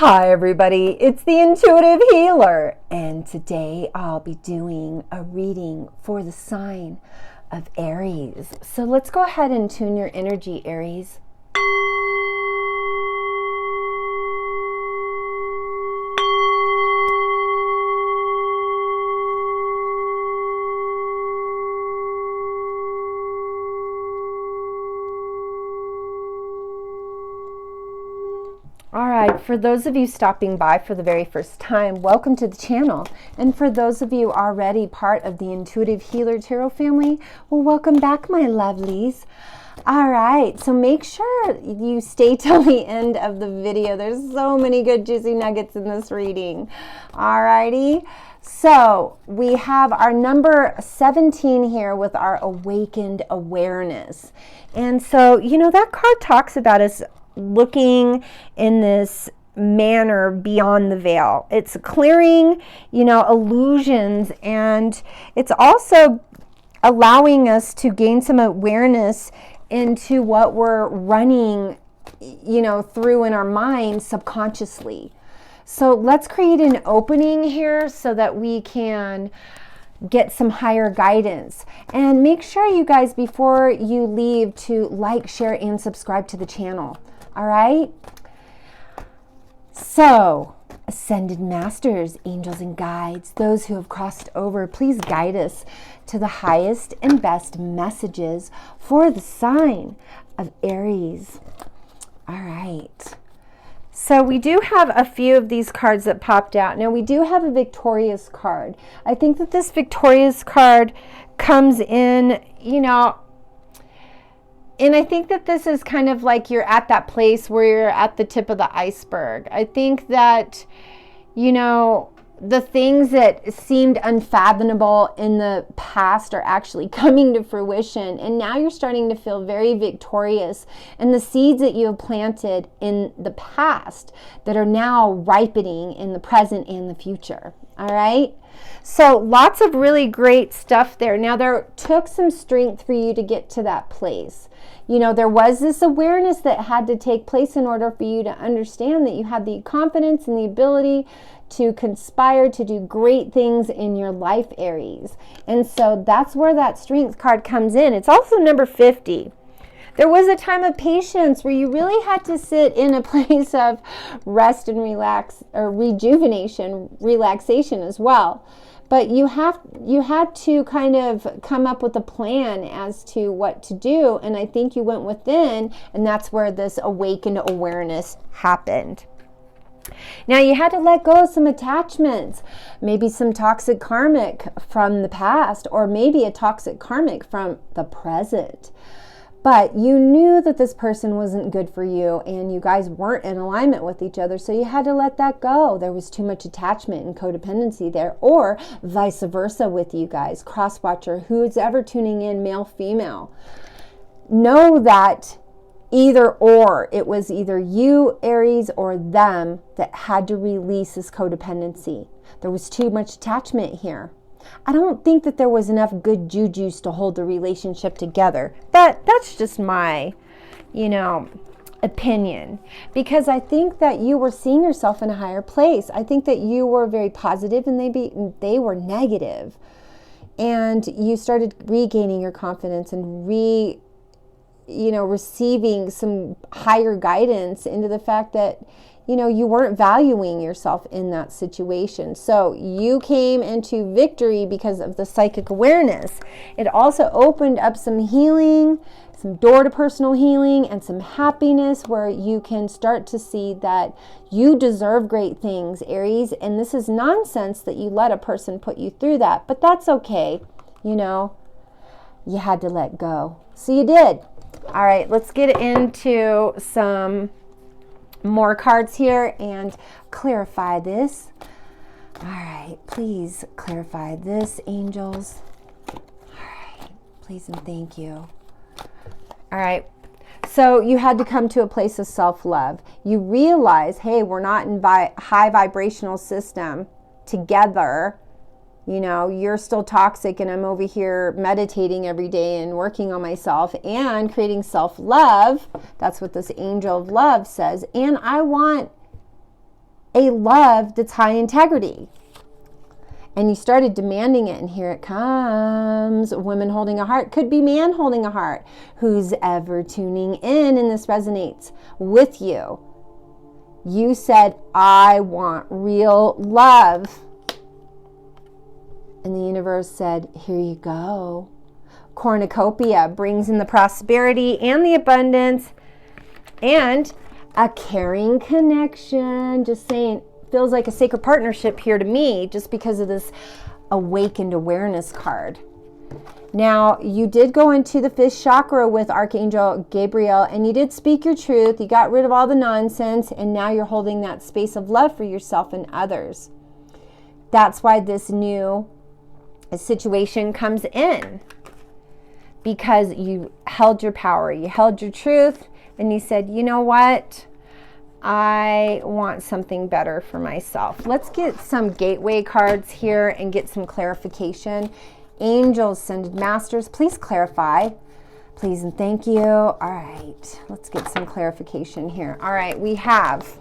Hi everybody, it's the Intuitive Healer, and today I'll be doing a reading for the sign of Aries. So let's go ahead and tune your energy, Aries. All right, for those of you stopping by for the very first time, welcome to the channel. And for those of you already part of the Intuitive Healer Tarot family, well, welcome back, my lovelies. All right, so make sure you stay till the end of the video. There's so many good juicy nuggets in this reading. All righty, so we have our number 17 here with our awakened awareness. And so, you know, that card talks about us looking in this manner beyond the veil. It's clearing, you know, illusions, and it's also allowing us to gain some awareness into what we're running, you know, through in our mind subconsciously. So let's create an opening here so that we can get some higher guidance. And make sure, you guys, before you leave, to like, share, and subscribe to the channel. All right? So, ascended masters, angels and guides, those who have crossed over, please guide us to the highest and best messages for the sign of Aries. All right. So we do have a few of these cards that popped out. Now we do have a victorious card. I think that this victorious card comes in, you know, and I think that this is kind of like you're at that place where you're at the tip of the iceberg. I think that, you know, the things that seemed unfathomable in the past are actually coming to fruition. And now you're starting to feel very victorious. And the seeds that you have planted in the past that are now ripening in the present and the future. All right? So lots of really great stuff there. Now, there took some strength for you to get to that place. You know, there was this awareness that had to take place in order for you to understand that you had the confidence and the ability to conspire to do great things in your life, Aries. And so that's where that strength card comes in. It's also number 50. There was a time of patience where you really had to sit in a place of rest and relax, or rejuvenation, relaxation as well. But you had to kind of come up with a plan as to what to do. And I think you went within, and that's where this awakened awareness happened. Now you had to let go of some attachments, maybe some toxic karmic from the past, or maybe a toxic karmic from the present. But you knew that this person wasn't good for you, and you guys weren't in alignment with each other, so you had to let that go. There was too much attachment and codependency there, or vice versa with you guys. Cross-watcher, who's ever tuning in, male, female, know that either or, it was either you, Aries, or them that had to release this codependency. There was too much attachment here. I don't think that there was enough good jujus to hold the relationship together. But that's just my, you know, opinion. Because I think that you were seeing yourself in a higher place. I think that you were very positive and they were negative. And you started regaining your confidence and receiving some higher guidance into the fact that, you know, you weren't valuing yourself in that situation. So you came into victory because of the psychic awareness. It also opened up some healing, some door to personal healing, and some happiness where you can start to see that you deserve great things, Aries. And this is nonsense that you let a person put you through that. But that's okay. You know, you had to let go. So you did. All right, let's get into some more cards here and clarify this. All right, please clarify this, angels. All right, please and thank you. All right, so you had to come to a place of self-love. You realize, hey, we're not in high vibrational system together. You know, you're still toxic and I'm over here meditating every day and working on myself and creating self-love. That's what this angel of love says. And I want a love that's high integrity. And you started demanding it, and here it comes. Women holding a heart. Could be man holding a heart. Who's ever tuning in, and this resonates with you. You said, I want real love. And the universe said, here you go. Cornucopia brings in the prosperity and the abundance and a caring connection. Just saying, feels like a sacred partnership here to me just because of this awakened awareness card. Now, you did go into the fifth chakra with Archangel Gabriel, and you did speak your truth. You got rid of all the nonsense, and now you're holding that space of love for yourself and others. That's why this new situation comes in, because you held your power, you held your truth, and you said, you know what? I want something better for myself. Let's get some gateway cards here and get some clarification. Angels, ascended masters, please clarify. Please and thank you. All right, let's get some clarification here. All right, we have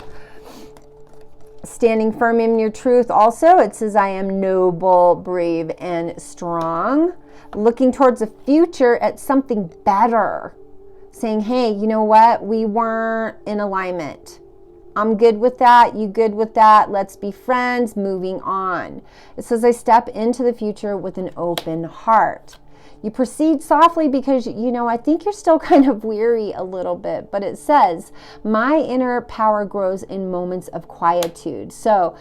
standing firm in your truth. Also, it says, I am noble, brave, and strong. Looking towards the future at something better. Saying, hey, you know what? We weren't in alignment. I'm good with that. You good with that? Let's be friends. Moving on. It says, I step into the future with an open heart. You proceed softly because, you know, I think you're still kind of weary a little bit. But it says, my inner power grows in moments of quietude. So,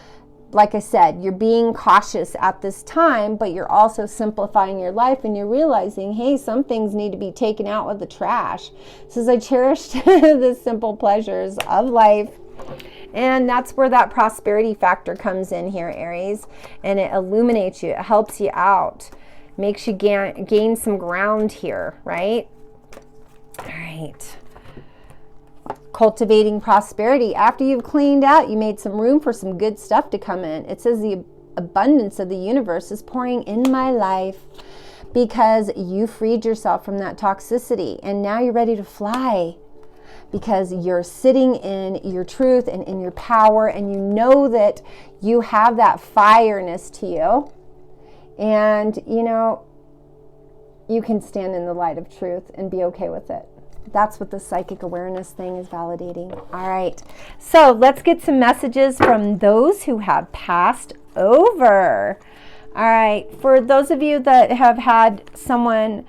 like I said, you're being cautious at this time, but you're also simplifying your life, and you're realizing, hey, some things need to be taken out with the trash. It says, I cherished the simple pleasures of life. And that's where that prosperity factor comes in here, Aries. And it illuminates you. It helps you out. Makes you gain some ground here, right? All right. Cultivating prosperity. After you've cleaned out, you made some room for some good stuff to come in. It says the abundance of the universe is pouring in my life because you freed yourself from that toxicity. And now you're ready to fly. Because you're sitting in your truth and in your power, and you know that you have that fireness to you, and you know you can stand in the light of truth and be okay with it. That's what the psychic awareness thing is validating. All right, so let's get some messages from those who have passed over. All right, for those of you that have had someone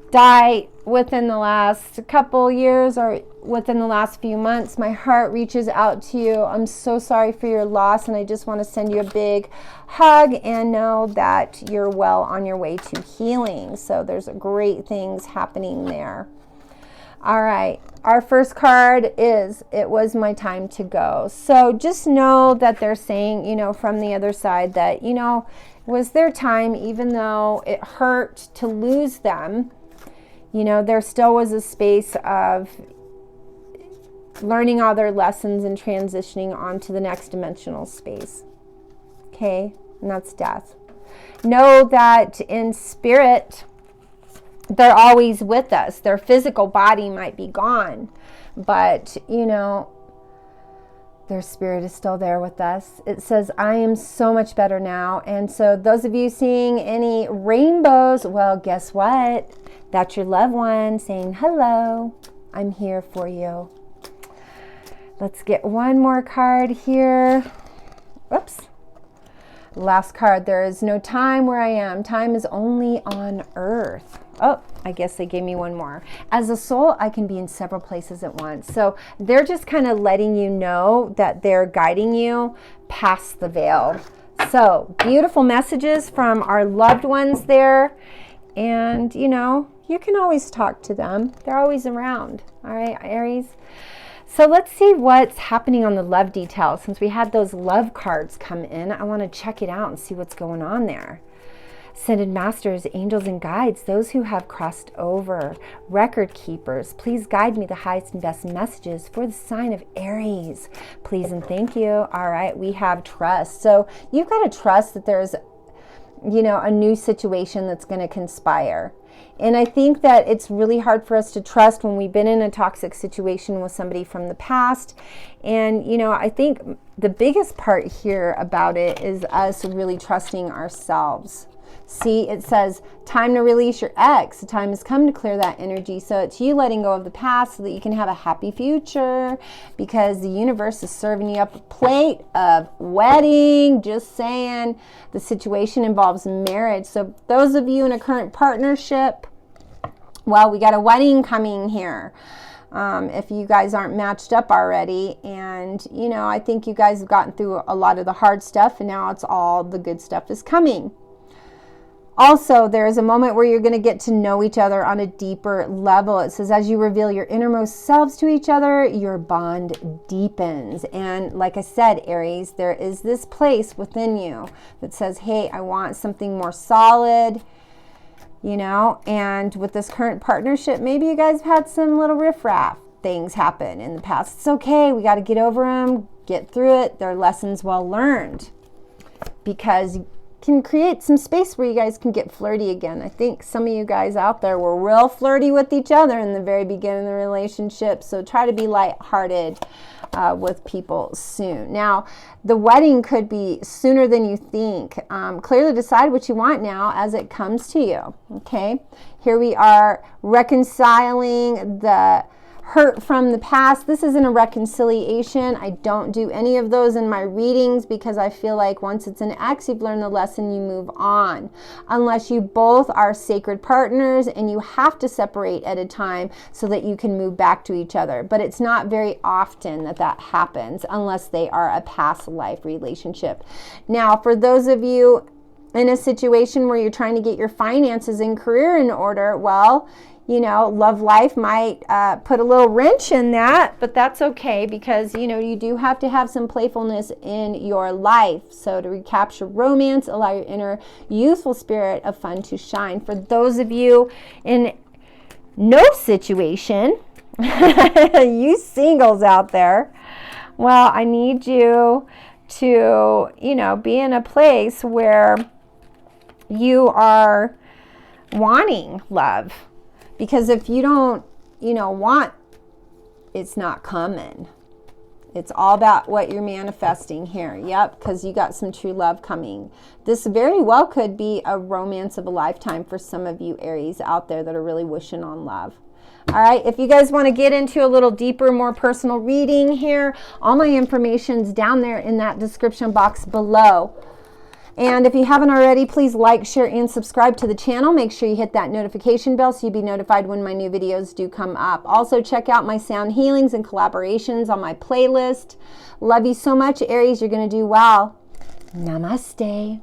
die within the last couple years or within the last few months, my heart reaches out to you. I'm so sorry for your loss, and I just want to send you a big hug and know that you're well on your way to healing. So there's great things happening there. All right, our first card is, it was my time to go. So just know that they're saying, you know, from the other side that, you know, it was their time, even though it hurt to lose them. You know, there still was a space of learning all their lessons and transitioning on to the next dimensional space. Okay, and that's death. Know that in spirit, they're always with us. Their physical body might be gone, but, you know, their spirit is still there with us. It says, I am so much better now. And so those of you seeing any rainbows, well, guess what? That's your loved one saying, hello, I'm here for you. Let's get one more card here. Whoops. Last card. There is no time where I am. Time is only on earth. Oh, I guess they gave me one more. As a soul, I can be in several places at once. So they're just kind of letting you know that they're guiding you past the veil. So beautiful messages from our loved ones there. And, you know, you can always talk to them. They're always around. All right, Aries. So let's see what's happening on the love details. Since we had those love cards come in, I want to check it out and see what's going on there. Ascended masters, angels, and guides, those who have crossed over, record keepers, please guide me the highest and best messages for the sign of Aries. Please and thank you. All right, we have trust. So you've got to trust that there's, you know, a new situation that's going to conspire. And I think that it's really hard for us to trust when we've been in a toxic situation with somebody from the past. And, you know, I think the biggest part here about it is us really trusting ourselves. See, it says, time to release your ex. The time has come to clear that energy. So it's you letting go of the past so that you can have a happy future, because the universe is serving you up a plate of wedding. Just saying. The situation involves marriage. So those of you in a current partnership, well, we got a wedding coming here. If you guys aren't matched up already. And, you know, I think you guys have gotten through a lot of the hard stuff, and now it's all the good stuff is coming. Also, there is a moment where you're going to get to know each other on a deeper level. It says, as you reveal your innermost selves to each other, your bond deepens. And like I said, Aries, there is this place within you that says, hey, I want something more solid, you know. And with this current partnership, maybe you guys have had some little riffraff things happen in the past. It's okay. We got to get over them, get through it. They're lessons well learned, because can create some space where you guys can get flirty again. I think some of you guys out there were real flirty with each other in the very beginning of the relationship. So try to be lighthearted with people soon. Now, the wedding could be sooner than you think. Clearly decide what you want now as it comes to you. Okay, here we are reconciling the hurt from the past. This isn't a reconciliation. I don't do any of those in my readings, because I feel like once it's an ex, you've learned the lesson, you move on. Unless you both are sacred partners and you have to separate at a time so that you can move back to each other. But it's not very often that that happens unless they are a past life relationship. Now, for those of you in a situation where you're trying to get your finances and career in order, well, you know, love life might put a little wrench in that, but that's okay, because, you know, you do have to have some playfulness in your life. So to recapture romance, allow your inner youthful spirit of fun to shine. For those of you in no situation, you singles out there, well, I need you to, you know, be in a place where you are wanting love. Because if you don't, you know, want, it's not coming. It's all about what you're manifesting here. Yep, because you got some true love coming. This very well could be a romance of a lifetime for some of you Aries out there that are really wishing on love. All right, if you guys want to get into a little deeper, more personal reading here, all my information's down there in that description box below. And if you haven't already, please like, share, and subscribe to the channel. Make sure you hit that notification bell so you'll be notified when my new videos do come up. Also, check out my sound healings and collaborations on my playlist. Love you so much, Aries. You're going to do well. Namaste.